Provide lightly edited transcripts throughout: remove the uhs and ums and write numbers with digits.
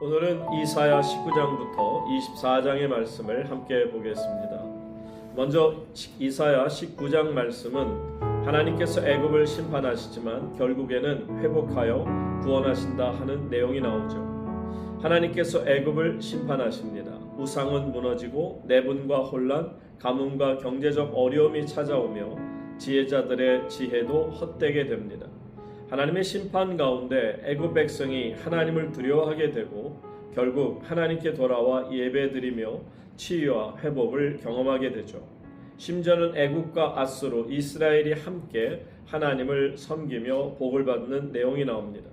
오늘은 이사야 19장부터 24장의 말씀을 함께 보겠습니다. 먼저 이사야 19장 말씀은 하나님께서 애굽을 심판하시지만 결국에는 회복하여 구원하신다 하는 내용이 나오죠. 하나님께서 애굽을 심판하십니다. 우상은 무너지고 내분과 혼란, 가뭄과 경제적 어려움이 찾아오며 지혜자들의 지혜도 헛되게 됩니다. 하나님의 심판 가운데 애굽 백성이 하나님을 두려워하게 되고 결국 하나님께 돌아와 예배드리며 치유와 회복을 경험하게 되죠. 심지어는 애굽과 앗수르, 이스라엘이 함께 하나님을 섬기며 복을 받는 내용이 나옵니다.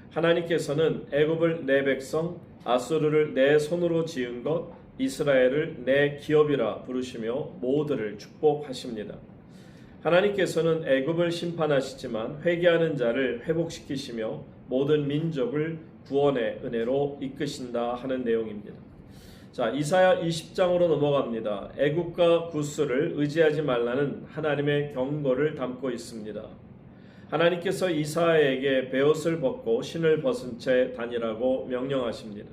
하나님께서는 애굽을 내 백성, 앗수르를 내 손으로 지은 것, 이스라엘을 내 기업이라 부르시며 모두를 축복하십니다. 하나님께서는 애굽을 심판하시지만 회개하는 자를 회복시키시며 모든 민족을 구원의 은혜로 이끄신다 하는 내용입니다. 자, 이사야 20장으로 넘어갑니다. 애굽과 구스를 의지하지 말라는 하나님의 경고를 담고 있습니다. 하나님께서 이사야에게 베옷을 벗고 신을 벗은 채 다니라고 명령하십니다.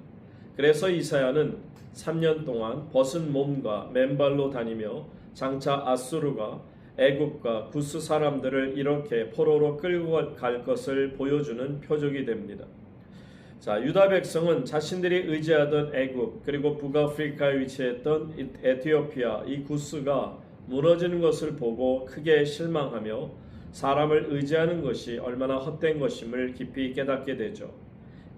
그래서 이사야는 3년 동안 벗은 몸과 맨발로 다니며 장차 앗수르가 애굽과 구스 사람들을 이렇게 포로로 끌고 갈 것을 보여주는 표적이 됩니다. 자, 유다 백성은 자신들이 의지하던 애굽 그리고 북아프리카에 위치했던 에티오피아 이 구스가 무너지는 것을 보고 크게 실망하며 사람을 의지하는 것이 얼마나 헛된 것임을 깊이 깨닫게 되죠.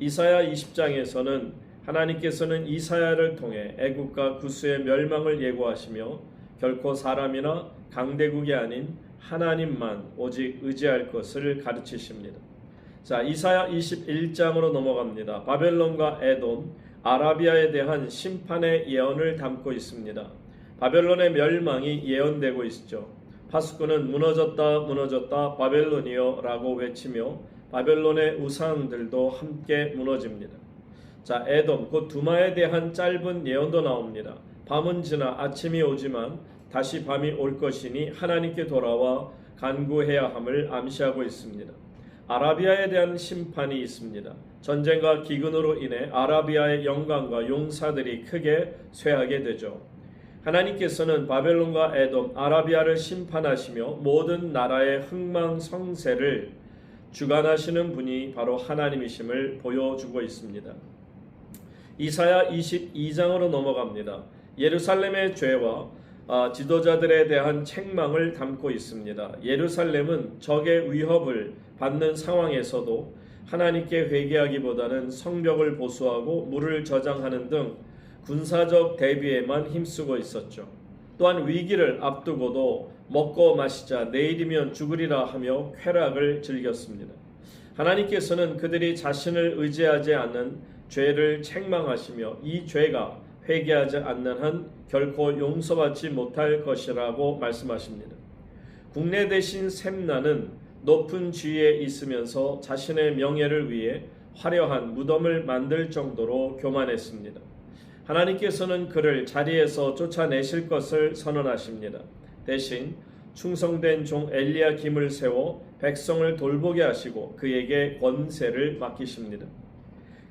이사야 20장에서는 하나님께서는 이사야를 통해 애굽과 구스의 멸망을 예고하시며 결코 사람이나 강대국이 아닌 하나님만 오직 의지할 것을 가르치십니다. 자, 이사야 21장으로 넘어갑니다. 바벨론과 에돔, 아라비아에 대한 심판의 예언을 담고 있습니다. 바벨론의 멸망이 예언되고 있죠. 파수꾼은 무너졌다 무너졌다 바벨론이여 라고 외치며 바벨론의 우상들도 함께 무너집니다. 자, 에돔 곧 두마에 대한 짧은 예언도 나옵니다. 밤은 지나 아침이 오지만 다시 밤이 올 것이니 하나님께 돌아와 간구해야 함을 암시하고 있습니다. 아라비아에 대한 심판이 있습니다. 전쟁과 기근으로 인해 아라비아의 영광과 용사들이 크게 쇠하게 되죠. 하나님께서는 바벨론과 에돔, 아라비아를 심판하시며 모든 나라의 흥망성쇠를 주관하시는 분이 바로 하나님이심을 보여주고 있습니다. 이사야 22장으로 넘어갑니다. 예루살렘의 죄와 지도자들에 대한 책망을 담고 있습니다. 예루살렘은 적의 위협을 받는 상황에서도 하나님께 회개하기보다는 성벽을 보수하고 물을 저장하는 등 군사적 대비에만 힘쓰고 있었죠. 또한 위기를 앞두고도 먹고 마시자 내일이면 죽으리라 하며 쾌락을 즐겼습니다. 하나님께서는 그들이 자신을 의지하지 않는 죄를 책망하시며 이 죄가 회개하지 않는 한 결코 용서받지 못할 것이라고 말씀하십니다. 국내 대신 셈나는 높은 지위에 있으면서 자신의 명예를 위해 화려한 무덤을 만들 정도로 교만했습니다. 하나님께서는 그를 자리에서 쫓아내실 것을 선언하십니다. 대신 충성된 종 엘리야김을 세워 백성을 돌보게 하시고 그에게 권세를 맡기십니다.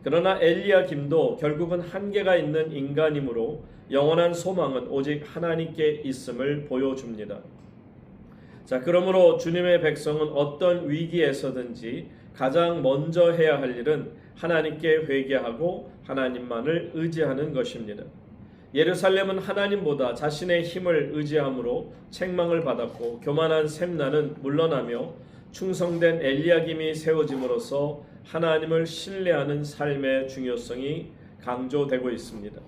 그러나 엘리야김도 결국은 한계가 있는 인간이므로 영원한 소망은 오직 하나님께 있음을 보여줍니다. 자, 그러므로 주님의 백성은 어떤 위기에서든지 가장 먼저 해야 할 일은 하나님께 회개하고 하나님만을 의지하는 것입니다. 예루살렘은 하나님보다 자신의 힘을 의지함으로 책망을 받았고 교만한 셈나는 물러나며 충성된 엘리야김이 세워짐으로써 하나님을 신뢰하는 삶의 중요성이 강조되고 있습니다.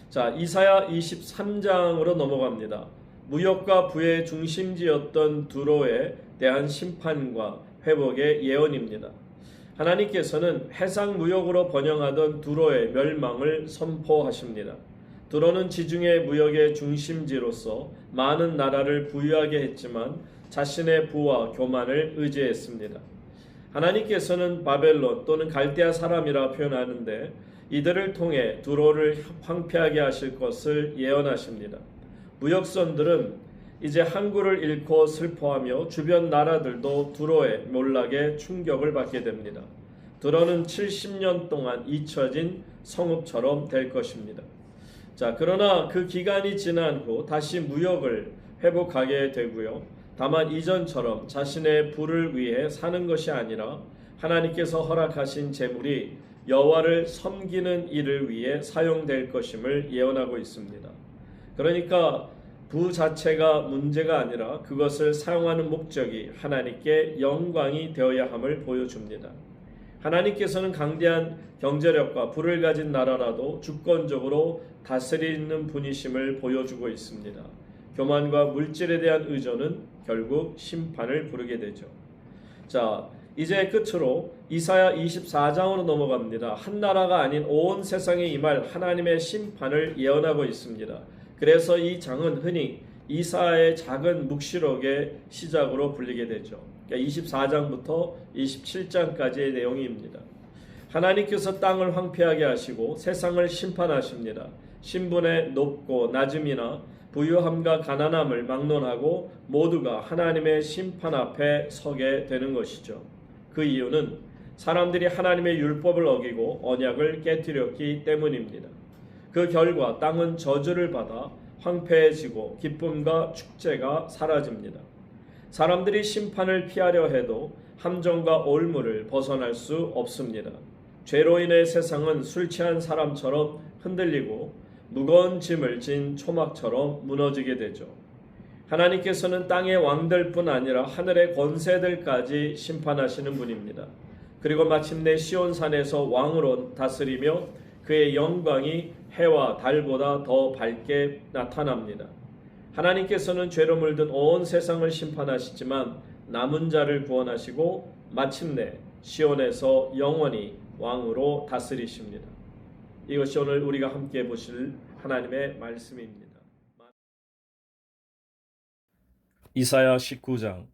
자, 이사야 23장으로 넘어갑니다. 무역과 부의 중심지였던 두로에 대한 심판과 회복의 예언입니다. 하나님께서는 해상 무역으로 번영하던 두로의 멸망을 선포하십니다. 두로는 지중해 무역의 중심지로서 많은 나라를 부유하게 했지만 자신의 부와 교만을 의지했습니다. 하나님께서는 바벨론 또는 갈대아 사람이라 표현하는데 이들을 통해 두로를 황폐하게 하실 것을 예언하십니다. 무역선들은 이제 항구를 잃고 슬퍼하며 주변 나라들도 두로의 몰락에 충격을 받게 됩니다. 들어는 70년 동안 잊혀진 성읍처럼 될 것입니다. 자, 그러나 그 기간이 지난 후 다시 무역을 회복하게 되고요. 다만 이전처럼 자신의 부를 위해 사는 것이 아니라 하나님께서 허락하신 재물이 여호와를 섬기는 일을 위해 사용될 것임을 예언하고 있습니다. 그러니까 부 자체가 문제가 아니라 그것을 사용하는 목적이 하나님께 영광이 되어야 함을 보여줍니다. 하나님께서는 강대한 경제력과 부를 가진 나라라도 주권적으로 다스리는 분이심을 보여주고 있습니다. 교만과 물질에 대한 의존은 결국 심판을 부르게 되죠. 자, 이제 끝으로 이사야 24장으로 넘어갑니다. 한 나라가 아닌 온 세상에 임할 하나님의 심판을 예언하고 있습니다. 그래서 이 장은 흔히 이사야의 작은 묵시록의 시작으로 불리게 되죠. 24장부터 27장까지의 내용입니다. 하나님께서 땅을 황폐하게 하시고 세상을 심판하십니다. 신분의 높고 낮음이나 부유함과 가난함을 막론하고 모두가 하나님의 심판 앞에 서게 되는 것이죠. 그 이유는 사람들이 하나님의 율법을 어기고 언약을 깨뜨렸기 때문입니다. 그 결과 땅은 저주를 받아 황폐해지고 기쁨과 축제가 사라집니다. 사람들이 심판을 피하려 해도 함정과 올무를 벗어날 수 없습니다. 죄로 인해 세상은 술 취한 사람처럼 흔들리고 무거운 짐을 진 초막처럼 무너지게 되죠. 하나님께서는 땅의 왕들뿐 아니라 하늘의 권세들까지 심판하시는 분입니다. 그리고 마침내 시온산에서 왕으로 다스리며 그의 영광이 해와 달보다 더 밝게 나타납니다. 하나님께서는 죄로 물든 온 세상을 심판하시지만 남은 자를 구원하시고 마침내 시온에서 영원히 왕으로 다스리십니다. 이것이 오늘 우리가 함께 보실 하나님의 말씀입니다. 이사야 19장.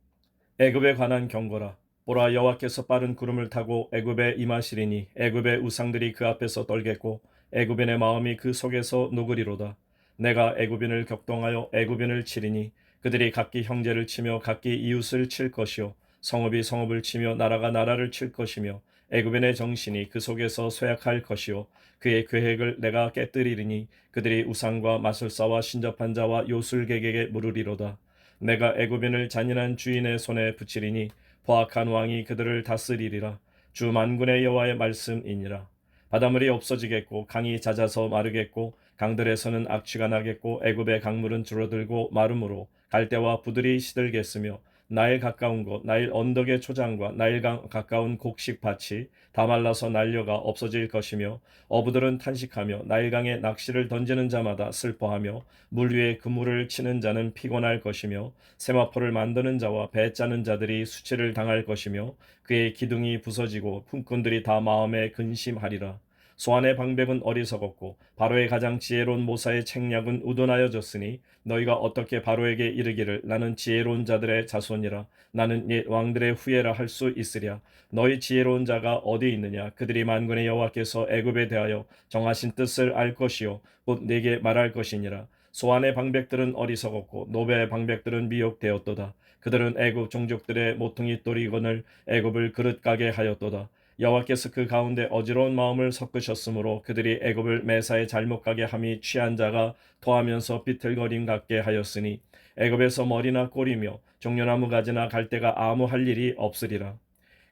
애굽에 관한 경고라. 보라, 여호와께서 빠른 구름을 타고 애굽에 임하시리니 애굽의 우상들이 그 앞에서 떨겠고 애굽인의 마음이 그 속에서 녹으리로다. 내가 애굽인을 격동하여 애굽인을 치리니 그들이 각기 형제를 치며 각기 이웃을 칠 것이요 성읍이 성읍을 치며 나라가 나라를 칠 것이며 애굽인의 정신이 그 속에서 쇠약할 것이요 그의 계획을 내가 깨뜨리리니 그들이 우상과 마술사와 신접한 자와 요술객에게 물으리로다. 내가 애굽인을 잔인한 주인의 손에 붙이리니 포악한 왕이 그들을 다스리리라. 주 만군의 여호와의 말씀이니라. 바닷물이 없어지겠고 강이 잦아서 마르겠고 강들에서는 악취가 나겠고 애굽의 강물은 줄어들고 마름으로 갈대와 부들이 시들겠으며 나일 가까운 곳 나일 언덕의 초장과 나일강 가까운 곡식밭이 다 말라서 날려가 없어질 것이며 어부들은 탄식하며 나일강에 낚시를 던지는 자마다 슬퍼하며 물 위에 그물을 치는 자는 피곤할 것이며 세마포를 만드는 자와 배 짜는 자들이 수치를 당할 것이며 그의 기둥이 부서지고 품꾼들이 다 마음에 근심하리라. 소안의 방백은 어리석었고 바로의 가장 지혜로운 모사의 책략은 우둔하여졌으니 너희가 어떻게 바로에게 이르기를 나는 지혜로운 자들의 자손이라 나는 옛 왕들의 후예라 할 수 있으랴. 너희 지혜로운 자가 어디 있느냐. 그들이 만군의 여호와께서 애굽에 대하여 정하신 뜻을 알 것이요 곧 내게 말할 것이니라. 소안의 방백들은 어리석었고 노베의 방백들은 미혹되었도다. 그들은 애굽 종족들의 모퉁이 돌이건을 애굽을 그릇가게 하였도다. 여호와께서 그 가운데 어지러운 마음을 섞으셨으므로 그들이 애굽을 매사에 잘못 가게 함이 취한 자가 토하면서 비틀거림 같게 하였으니 애굽에서 머리나 꼬리며 종려나무 가지나 갈대가 아무 할 일이 없으리라.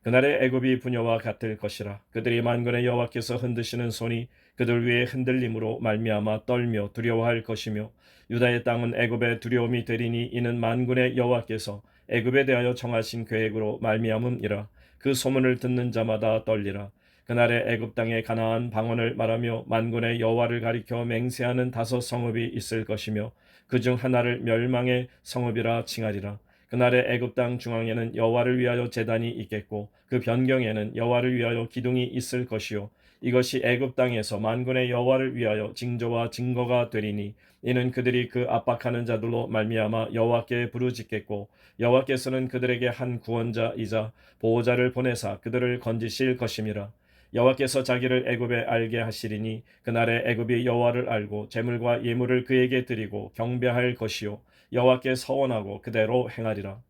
그날의 애굽이 부녀와 같을 것이라. 그들이 만군의 여호와께서 흔드시는 손이 그들 위에 흔들림으로 말미암아 떨며 두려워할 것이며 유다의 땅은 애굽의 두려움이 되리니 이는 만군의 여호와께서 애굽에 대하여 정하신 계획으로 말미암음이라. 그 소문을 듣는 자마다 떨리라. 그날에 애굽 땅에 가나안 방언을 말하며 만군의 여호와를 가리켜 맹세하는 5 성읍이 있을 것이며 그중 하나를 멸망의 성읍이라 칭하리라. 그날에 애굽 땅 중앙에는 여호와를 위하여 제단이 있겠고 그 변경에는 여호와를 위하여 기둥이 있을 것이요 이것이 애굽 땅에서 만군의 여호와를 위하여 징조와 증거가 되리니 이는 그들이 그 압박하는 자들로 말미암아 여호와께 부르짖겠고 여호와께서는 그들에게 한 구원자이자 보호자를 보내사 그들을 건지실 것임이라. 여호와께서 자기를 애굽에 알게 하시리니 그날에 애굽이 여호와를 알고 제물과 예물을 그에게 드리고 경배할 것이요 여호와께 서원하고 그대로 행하리라.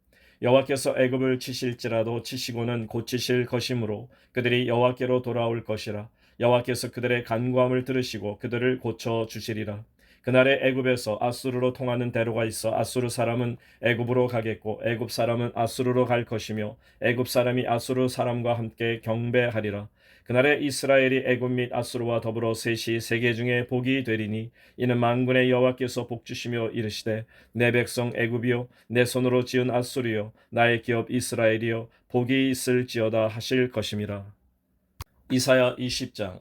여호와께서 애굽을 치실지라도 치시고는 고치실 것이므로 그들이 여호와께로 돌아올 것이라. 여호와께서 그들의 간구함을 들으시고 그들을 고쳐 주시리라. 그날에 애굽에서 아수르로 통하는 대로가 있어 아수르 사람은 애굽으로 가겠고 애굽 사람은 아수르로 갈 것이며 애굽 사람이 아수르 사람과 함께 경배하리라. 그날에 이스라엘이 애굽 및 아수르와 더불어 셋이 세계 중에 복이 되리니 이는 만군의 여호와께서 복주시며 이르시되 내 백성 애굽이요 내 손으로 지은 아수르요 나의 기업 이스라엘이요 복이 있을지어다 하실 것임이라. 이사야 20장.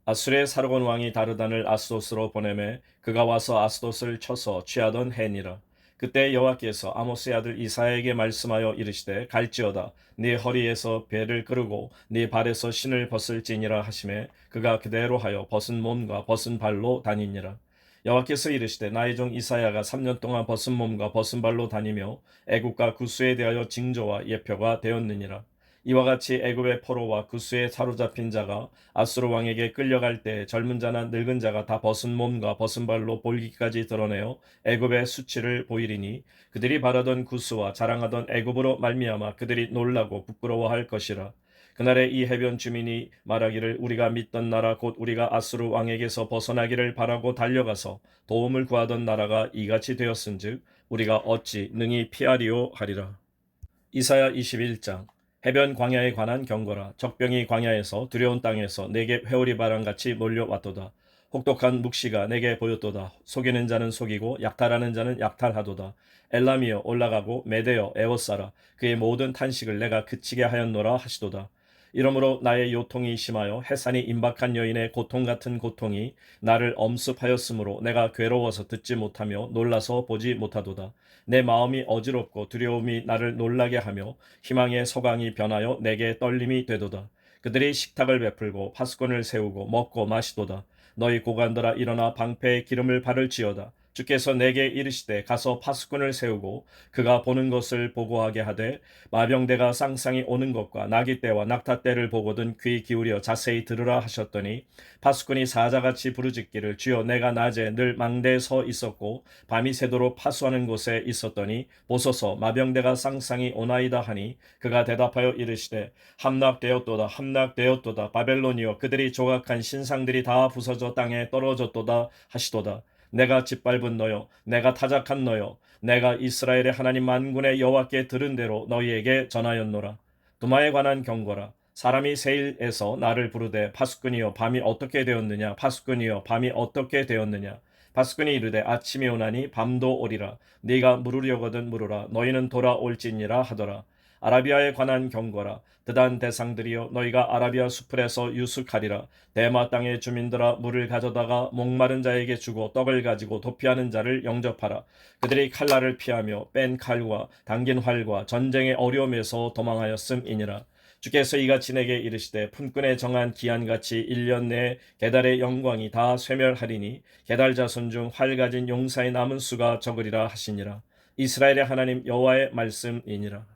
아수르의 사르곤 왕이 다르단을 아스돗으로 보내매 그가 와서 아스돗을 쳐서 취하던 해니라. 그때 여호와께서 아모스의 아들 이사야에게 말씀하여 이르시되 갈지어다 네 허리에서 배를 끄르고 네 발에서 신을 벗을지니라 하시매 그가 그대로 하여 벗은 몸과 벗은 발로 다니니라. 여호와께서 이르시되 나의 종 이사야가 3년 동안 벗은 몸과 벗은 발로 다니며 애굽과 구스에 대하여 징조와 예표가 되었느니라. 이와 같이 애굽의 포로와 구스에 사로잡힌 자가 아수르 왕에게 끌려갈 때 젊은 자나 늙은 자가 다 벗은 몸과 벗은 발로 볼기까지 드러내어 애굽의 수치를 보이리니 그들이 바라던 구스와 자랑하던 애굽으로 말미암아 그들이 놀라고 부끄러워할 것이라. 그날에 이 해변 주민이 말하기를 우리가 믿던 나라 곧 우리가 아수르 왕에게서 벗어나기를 바라고 달려가서 도움을 구하던 나라가 이같이 되었은즉 우리가 어찌 능히 피하리오 하리라. 이사야 21장. 해변 광야에 관한 경고라. 적병이 광야에서 두려운 땅에서 내게 회오리 바람같이 몰려왔도다. 혹독한 묵시가 내게 보였도다. 속이는 자는 속이고 약탈하는 자는 약탈하도다. 엘람이여 올라가고 메대여 에워싸라. 그의 모든 탄식을 내가 그치게 하였노라 하시도다. 이러므로 나의 요통이 심하여 해산이 임박한 여인의 고통 같은 고통이 나를 엄습하였으므로 내가 괴로워서 듣지 못하며 놀라서 보지 못하도다. 내 마음이 어지럽고 두려움이 나를 놀라게 하며 희망의 소강이 변하여 내게 떨림이 되도다. 그들이 식탁을 베풀고 파수꾼을 세우고 먹고 마시도다. 너희 고관들아 일어나 방패에 기름을 바를지어다. 주께서 내게 이르시되 가서 파수꾼을 세우고 그가 보는 것을 보고하게 하되 마병대가 쌍쌍이 오는 것과 나기 때와 낙타 때를 보거든 귀 기울여 자세히 들으라 하셨더니 파수꾼이 사자같이 부르짖기를 주여 내가 낮에 늘 망대에 서 있었고 밤이 새도록 파수하는 곳에 있었더니 보소서 마병대가 쌍쌍이 오나이다 하니 그가 대답하여 이르시되 함락되었도다 함락되었도다 바벨론이여 그들이 조각한 신상들이 다 부서져 땅에 떨어졌도다 하시도다. 내가 짓밟은 너여 내가 타작한 너여 내가 이스라엘의 하나님 만군의 여호와께 들은 대로 너희에게 전하였노라. 두마에 관한 경고라. 사람이 세일에서 나를 부르되 파수꾼이여 밤이 어떻게 되었느냐 파수꾼이여 밤이 어떻게 되었느냐. 파수꾼이 이르되 아침이 오나니 밤도 오리라. 네가 물으려거든 물으라. 너희는 돌아올지니라 하더라. 아라비아에 관한 경고라. 드단 대상들이여 너희가 아라비아 수풀에서 유숙하리라. 대마 땅의 주민들아 물을 가져다가 목마른 자에게 주고 떡을 가지고 도피하는 자를 영접하라. 그들이 칼날을 피하며 뺀 칼과 당긴 활과 전쟁의 어려움에서 도망하였음이니라. 주께서 이같이 내게 이르시되 품꾼에 정한 기한같이 1년 내에 게달의 영광이 다 쇠멸하리니 게달 자손 중 활 가진 용사의 남은 수가 적으리라 하시니라. 이스라엘의 하나님 여호와의 말씀이니라.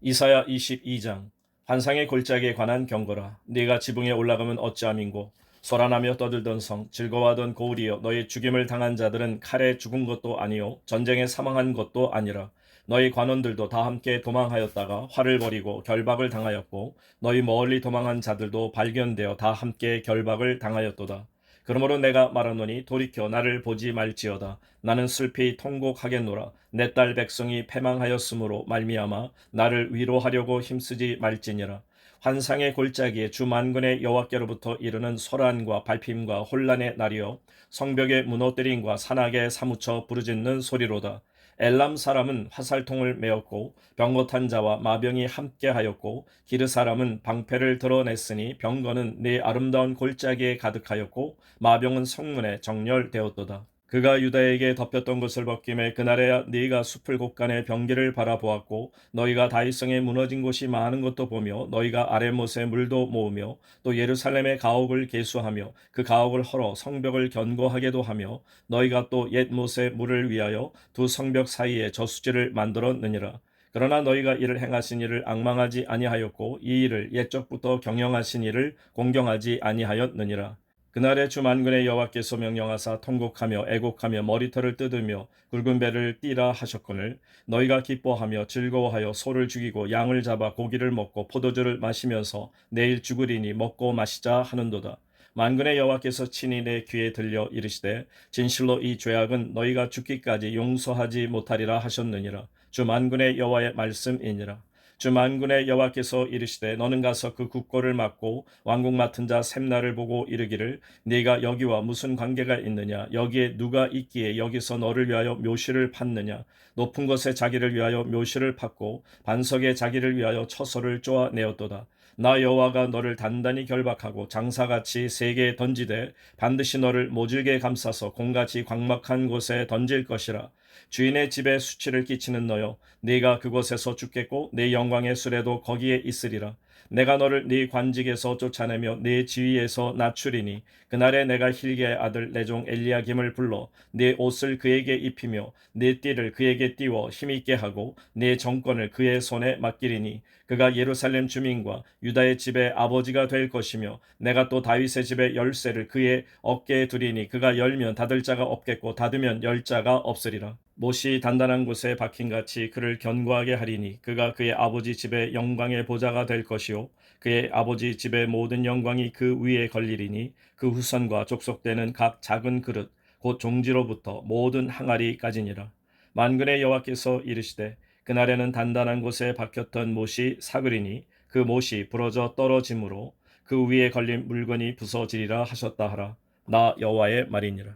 이사야 22장. 환상의 골짜기에 관한 경고라. 네가 지붕에 올라가면 어찌함인고 소란하며 떠들던 성 즐거워하던 고울이여 너희 죽임을 당한 자들은 칼에 죽은 것도 아니요 전쟁에 사망한 것도 아니라 너희 관원들도 다 함께 도망하였다가 활을 벌이고 결박을 당하였고 너희 멀리 도망한 자들도 발견되어 다 함께 결박을 당하였도다. 그러므로 내가 말하노니 돌이켜 나를 보지 말지어다. 나는 슬피 통곡하겠노라. 내 딸 백성이 패망하였으므로 말미암아 나를 위로하려고 힘쓰지 말지니라. 환상의 골짜기에 주 만군의 여호와께로부터 이르는 소란과 발핌과 혼란의 날이요 성벽의 무너뜨림과 산악에 사무쳐 부르짖는 소리로다. 엘람 사람은 화살통을 메었고 병고탄 자와 마병이 함께하였고 기르 사람은 방패를 드러냈으니 병거는 네 아름다운 골짜기에 가득하였고 마병은 성문에 정렬되었도다. 그가 유다에게 덮였던 것을 벗김에 그날에 네가 숲을 곳간에 병기를 바라보았고 너희가 다윗성에 무너진 곳이 많은 것도 보며 너희가 아랫못에 물도 모으며 또 예루살렘의 가옥을 계수하며 그 가옥을 헐어 성벽을 견고하게도 하며 너희가 또 옛못에 물을 위하여 두 성벽 사이에 저수지를 만들었느니라. 그러나 너희가 이를 행하신 일을 앙망하지 아니하였고 이 일을 옛적부터 경영하신 일을 공경하지 아니하였느니라. 그날에 주 만군의 여호와께서 명령하사 통곡하며 애곡하며 머리털을 뜯으며 굵은 배를 띠라 하셨거늘 너희가 기뻐하며 즐거워하여 소를 죽이고 양을 잡아 고기를 먹고 포도주를 마시면서 내일 죽으리니 먹고 마시자 하는도다. 만군의 여호와께서 친히 내 귀에 들려 이르시되 진실로 이 죄악은 너희가 죽기까지 용서하지 못하리라 하셨느니라. 주 만군의 여호와의 말씀이니라. 주 만군의 여호와께서 이르시되 너는 가서 그 국고를 맡고 왕국 맡은 자 셈나를 보고 이르기를 네가 여기와 무슨 관계가 있느냐 여기에 누가 있기에 여기서 너를 위하여 묘실을 팠느냐 높은 곳에 자기를 위하여 묘실을 팠고 반석에 자기를 위하여 처소를 쪼아내었도다. 나 여호와가 너를 단단히 결박하고 장사같이 세게에 던지되 반드시 너를 모질게 감싸서 공같이 광막한 곳에 던질 것이라. 주인의 집에 수치를 끼치는 너여 네가 그곳에서 죽겠고 네 영광의 수레도 거기에 있으리라. 내가 너를 네 관직에서 쫓아내며 네 지위에서 낮추리니 그날에 내가 힐기의 아들 내 종 엘리야김을 불러 네 옷을 그에게 입히며 네 띠를 그에게 띄워 힘있게 하고 네 정권을 그의 손에 맡기리니 그가 예루살렘 주민과 유다의 집의 아버지가 될 것이며 내가 또 다윗의 집의 열쇠를 그의 어깨에 두리니 그가 열면 닫을 자가 없겠고 닫으면 열 자가 없으리라. 못이 단단한 곳에 박힌같이 그를 견고하게 하리니 그가 그의 아버지 집의 영광의 보좌가 될 것이요 그의 아버지 집의 모든 영광이 그 위에 걸리리니 그 후손과 족속되는 각 작은 그릇 곧 종지로부터 모든 항아리까지니라. 만군의 여호와께서 이르시되 그날에는 단단한 곳에 박혔던 못이 사그리니 그 못이 부러져 떨어짐으로 그 위에 걸린 물건이 부서지리라 하셨다 하라. 나 여호와의 말이니라.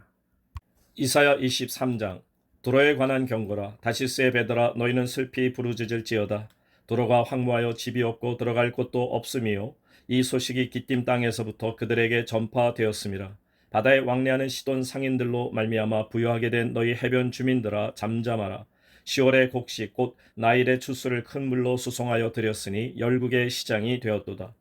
이사야 23장. 도로에 관한 경고라. 다시스의 베드라 너희는 슬피 부르짖을지어다. 도로가 황무하여 집이 없고 들어갈 곳도 없음이요 이 소식이 기띔 땅에서부터 그들에게 전파되었음이라. 바다에 왕래하는 시돈 상인들로 말미암아 부유하게 된 너희 해변 주민들아 잠잠하라. 시월의 곡식 곧 나일의 추수를 큰 물로 수송하여 드렸으니 열국의 시장이 되었도다.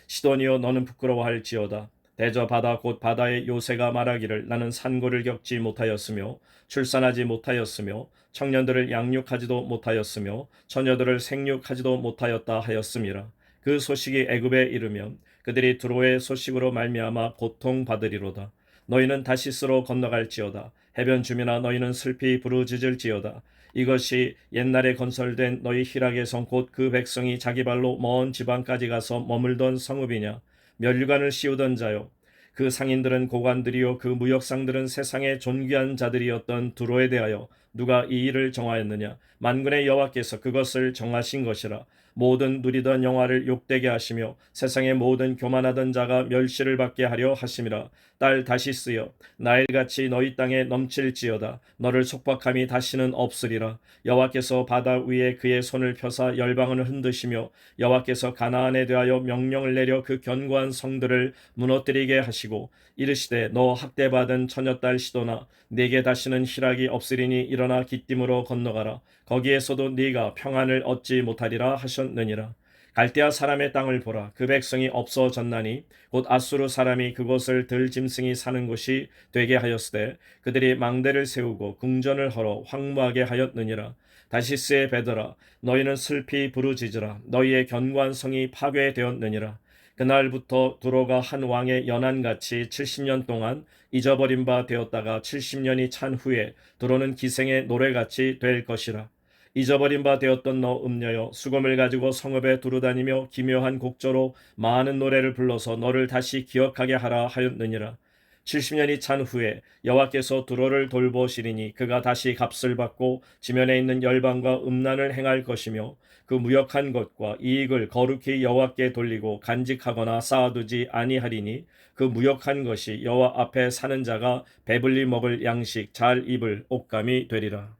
시돈이여 너는 부끄러워할지어다. 대저 바다 곧 바다의 요새가 말하기를 나는 산고를 겪지 못하였으며 출산하지 못하였으며 청년들을 양육하지도 못하였으며 처녀들을 생육하지도 못하였다 하였음이라. 그 소식이 애굽에 이르면 그들이 두로의 소식으로 말미암아 고통받으리로다. 너희는 다시스로 건너갈지어다. 해변 주민아 너희는 슬피 부르짖을지어다. 이것이 옛날에 건설된 너희 희락의 성 곧 그 백성이 자기 발로 먼 지방까지 가서 머물던 성읍이냐. 면류관을 씌우던 자요 그 상인들은 고관들이요 그 무역상들은 세상의 존귀한 자들이었던 두로에 대하여 누가 이 일을 정하였느냐. 만군의 여호와께서 그것을 정하신 것이라. 모든 누리던 영화를 욕되게 하시며 세상의 모든 교만하던 자가 멸시를 받게 하려 하심이라. 딸 다시스여 나일같이 너희 땅에 넘칠지어다. 너를 속박함이 다시는 없으리라. 여호와께서 바다 위에 그의 손을 펴사 열방을 흔드시며 여호와께서 가나안에 대하여 명령을 내려 그 견고한 성들을 무너뜨리게 하시고 이르시되 너 학대받은 처녀딸 시도나 네게 다시는 희락이 없으리니 일어나 기띔으로 건너가라. 거기에서도 네가 평안을 얻지 못하리라 하셨느니라. 갈대아 사람의 땅을 보라. 그 백성이 없어졌나니 곧 아수르 사람이 그곳을 들짐승이 사는 곳이 되게 하였으되 그들이 망대를 세우고 궁전을 헐어 황무하게 하였느니라. 다시스의 베드라 너희는 슬피 부르짖으라. 너희의 견고한 성이 파괴되었느니라. 그날부터 두로가 한 왕의 연한같이 70년 동안 잊어버린 바 되었다가 70년이 찬 후에 두로는 기생의 노래같이 될 것이라. 잊어버린 바 되었던 너 음녀여 수금을 가지고 성읍에 두루다니며 기묘한 곡조로 많은 노래를 불러서 너를 다시 기억하게 하라 하였느니라. 70년이 찬 후에 여호와께서 두로를 돌보시리니 그가 다시 값을 받고 지면에 있는 열방과 음란을 행할 것이며 그 무역한 것과 이익을 거룩히 여호와께 돌리고 간직하거나 쌓아두지 아니하리니 그 무역한 것이 여호와 앞에 사는 자가 배불리 먹을 양식 잘 입을 옷감이 되리라.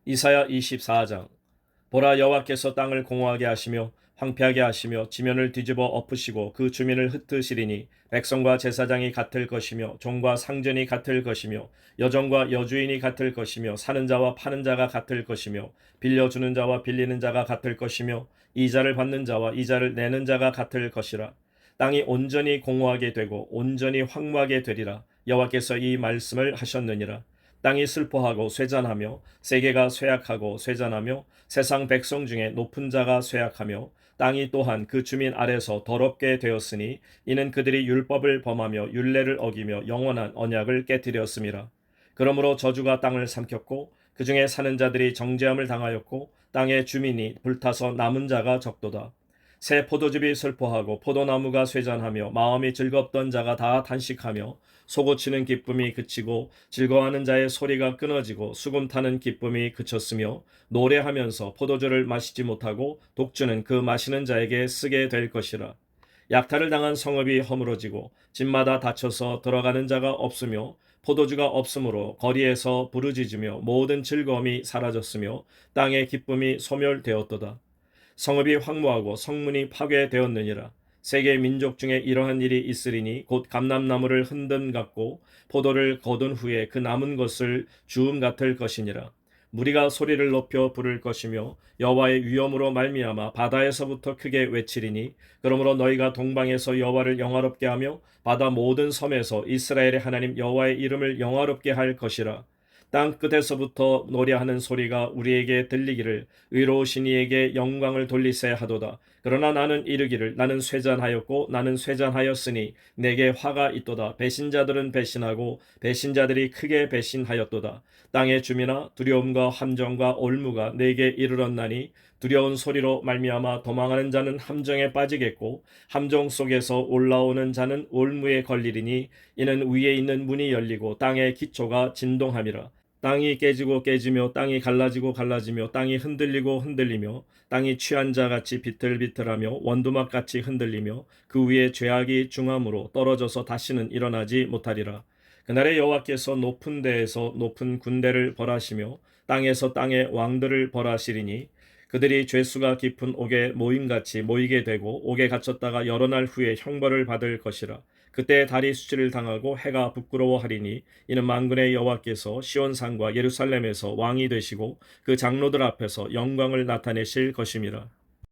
이사야 24장. 보라 여호와께서 땅을 공허하게 하시며 황폐하게 하시며 지면을 뒤집어 엎으시고 그 주민을 흩으시리니 백성과 제사장이 같을 것이며 종과 상전이 같을 것이며 여종과 여주인이 같을 것이며 사는 자와 파는 자가 같을 것이며 빌려주는 자와 빌리는 자가 같을 것이며 이자를 받는 자와 이자를 내는 자가 같을 것이라. 땅이 온전히 공허하게 되고 온전히 황무하게 되리라. 여호와께서 이 말씀을 하셨느니라. 땅이 슬퍼하고 쇠잔하며 세계가 쇠약하고 쇠잔하며 세상 백성 중에 높은 자가 쇠약하며 땅이 또한 그 주민 아래서 더럽게 되었으니 이는 그들이 율법을 범하며 율례를 어기며 영원한 언약을 깨뜨렸음이라. 그러므로 저주가 땅을 삼켰고 그 중에 사는 자들이 정죄함을 당하였고 땅의 주민이 불타서 남은 자가 적도다. 새 포도즙이 슬퍼하고 포도나무가 쇠잔하며 마음이 즐겁던 자가 다 단식하며 솟구치는 기쁨이 그치고 즐거워하는 자의 소리가 끊어지고 수금 타는 기쁨이 그쳤으며 노래하면서 포도주를 마시지 못하고 독주는 그 마시는 자에게 쓰게 될 것이라. 약탈을 당한 성읍이 허물어지고 집마다 닫혀서 들어가는 자가 없으며 포도주가 없으므로 거리에서 부르짖으며 모든 즐거움이 사라졌으며 땅의 기쁨이 소멸되었도다. 성읍이 황무하고 성문이 파괴되었느니라. 세계 민족 중에 이러한 일이 있으리니 곧 감람나무를 흔든 같고 포도를 거둔 후에 그 남은 것을 주움 같을 것이니라. 무리가 소리를 높여 부를 것이며 여호와의 위엄으로 말미암아 바다에서부터 크게 외치리니 그러므로 너희가 동방에서 여호와를 영화롭게 하며 바다 모든 섬에서 이스라엘의 하나님 여호와의 이름을 영화롭게 할 것이라. 땅 끝에서부터 노래하는 소리가 우리에게 들리기를 의로우신 이에게 영광을 돌리세 하도다. 그러나 나는 이르기를 나는 쇠잔하였고 나는 쇠잔하였으니 내게 화가 있도다. 배신자들은 배신하고 배신자들이 크게 배신하였도다. 땅의 주민아 두려움과 함정과 올무가 내게 이르렀나니 두려운 소리로 말미암아 도망하는 자는 함정에 빠지겠고 함정 속에서 올라오는 자는 올무에 걸리리니 이는 위에 있는 문이 열리고 땅의 기초가 진동함이라. 땅이 깨지고 깨지며 땅이 갈라지고 갈라지며 땅이 흔들리고 흔들리며 땅이 취한 자같이 비틀비틀하며 원두막같이 흔들리며 그 위에 죄악이 중함으로 떨어져서 다시는 일어나지 못하리라. 그날에 여호와께서 높은 데에서 높은 군대를 벌하시며 땅에서 땅의 왕들을 벌하시리니 그들이 죄수가 깊은 옥에 모임같이 모이게 되고 옥에 갇혔다가 여러 날 후에 형벌을 받을 것이라. 그때 달이 수치를 당하고 해가 부끄러워하리니 이는 만군의 여호와께서 시온산과 예루살렘에서 왕이 되시고 그 장로들 앞에서 영광을 나타내실 것임이라.